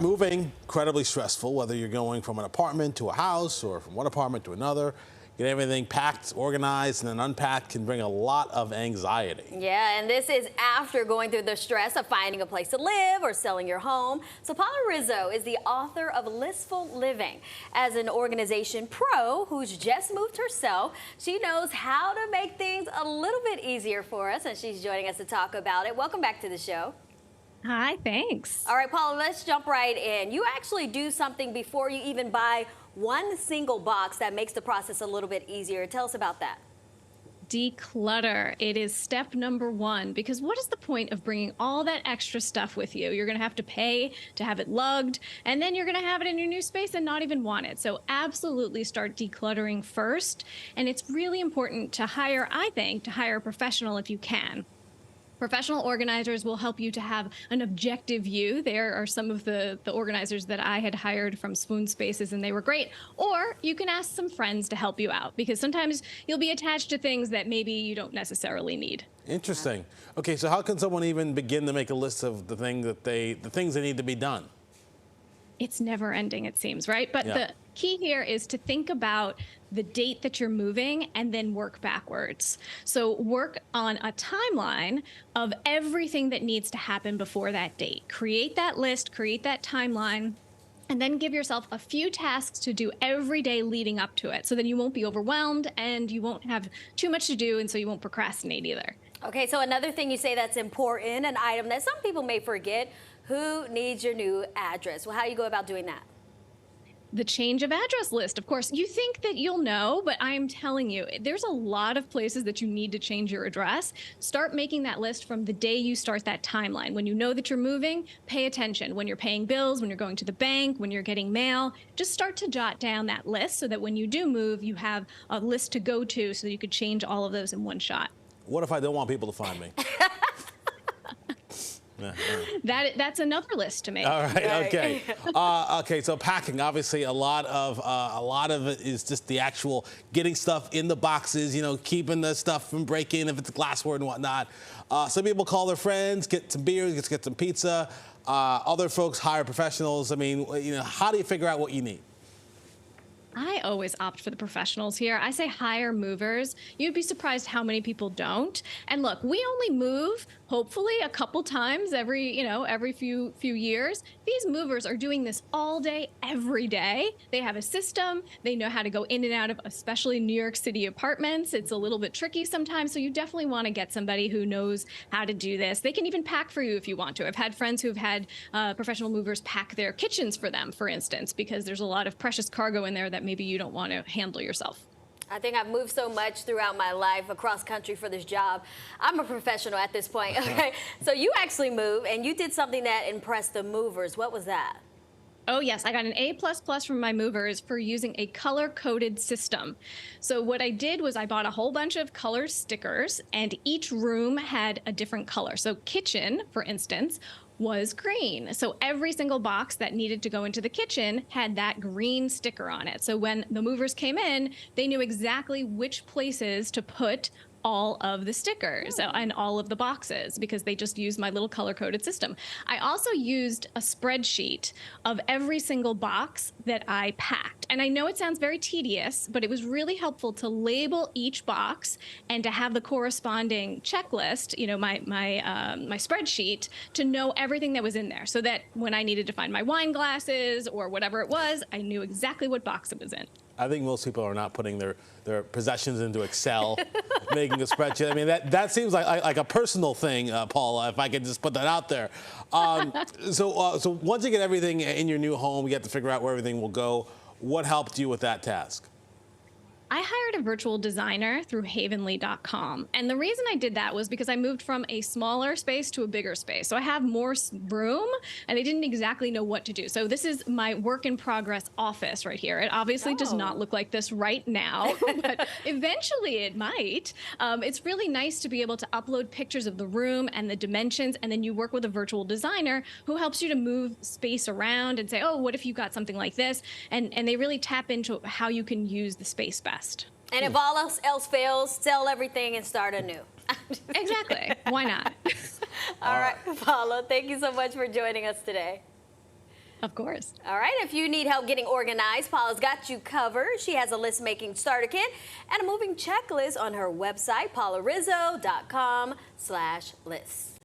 moving, incredibly stressful, whether you're going from an apartment to a house or from one apartment to another. Get everything packed, organized, and then unpacked can bring a lot of anxiety. Yeah, and this is after going through the stress of finding a place to live or selling your home. So Paula Rizzo is the author of Listful Living. As an organization pro who's just moved herself, she knows how to make things a little bit easier for us, and she's joining us to talk about it. Welcome back to the show. Hi, thanks. All right, Paula, let's jump right in. You actually do something before you even buy one single box that makes the process a little bit easier. Tell us about that. Declutter. It is step number one, because what is the point of bringing all that extra stuff with you? You're going to have to pay to have it lugged, and then you're going to have it in your new space and not even want it. So absolutely start decluttering first. And it's really important to hire, I think, to hire a professional if you can. Professional organizers will help you to have an objective view. There are some of the organizers that I had hired from Swoon Spaces, and they were great. Or you can ask some friends to help you out, because sometimes you'll be attached to things that maybe you don't necessarily need. Interesting. Okay, so how can someone even begin to make a list of the things that need to be done? It's never ending, it seems, right? But Yeah. the key here is to think about the date that you're moving and then work backwards. So work on a timeline of everything that needs to happen before that date. Create that list, create that timeline, and then give yourself a few tasks to do every day leading up to it. So then you won't be overwhelmed and you won't have too much to do, and so you won't procrastinate either. Okay, so another thing you say that's important, an item that some people may forget: who needs your new address? Well, how do you go about doing that? The change of address list. Of course, you think that you'll know, but I'm telling you, there's a lot of places that you need to change your address. Start making that list from the day you start that timeline. When you know that you're moving, pay attention. When you're paying bills, when you're going to the bank, when you're getting mail, just start to jot down that list so that when you do move, you have a list to go to so that you could change all of those in one shot. What if I don't want people to find me? That's another list to make. All right. Okay. Okay. So packing, obviously, a lot of it is just the actual getting stuff in the boxes. You know, keeping the stuff from breaking if it's glassware and whatnot. Some people call their friends, get some beers, get some pizza. Other folks hire professionals. I mean, you know, how do you figure out what you need? I always opt for the professionals here. I say hire movers. You'd be surprised how many people don't. And look, we only move, hopefully, a couple times every few years. These movers are doing this all day, every day. They have a system. They know how to go in and out of, especially New York City apartments. It's a little bit tricky sometimes, so you definitely want to get somebody who knows how to do this. They can even pack for you if you want to. I've had friends who've had professional movers pack their kitchens for them, for instance, because there's a lot of precious cargo in there that maybe you don't want to handle yourself. I think I've moved so much throughout my life across country for this job. I'm a professional at this point. Okay, so you actually moved and you did something that impressed the movers. What was that? Oh yes, I got an A++ from my movers for using a color-coded system. So what I did was I bought a whole bunch of color stickers, and each room had a different color. So kitchen, for instance, was green. So every single box that needed to go into the kitchen had that green sticker on it. So when the movers came in, they knew exactly which places to put all of the stickers and all of the boxes, because they just used my little color-coded system. I also used a spreadsheet of every single box that I packed. And I know it sounds very tedious, but it was really helpful to label each box and to have the corresponding checklist, you know, my spreadsheet, to know everything that was in there, so that when I needed to find my wine glasses or whatever it was, I knew exactly what box it was in. I think most people are not putting their possessions into Excel, making a spreadsheet. I mean, that seems like a personal thing, Paula, if I could just put that out there. So once you get everything in your new home, you have to figure out where everything will go. What helped you with that task? I hired a virtual designer through Havenly.com. And the reason I did that was because I moved from a smaller space to a bigger space. So I have more room, and I didn't exactly know what to do. So this is my work in progress office right here. It obviously does not look like this right now, but eventually it might. It's really nice to be able to upload pictures of the room and the dimensions, and then you work with a virtual designer who helps you to move space around and say, oh, what if you got something like this? And they really tap into how you can use the space best. And if all else fails, sell everything and start anew. Exactly. Why not? All right, Paula, thank you so much for joining us today. Of course. All right, if you need help getting organized, Paula's got you covered. She has a list-making starter kit and a moving checklist on her website, paularizzo.com/lists.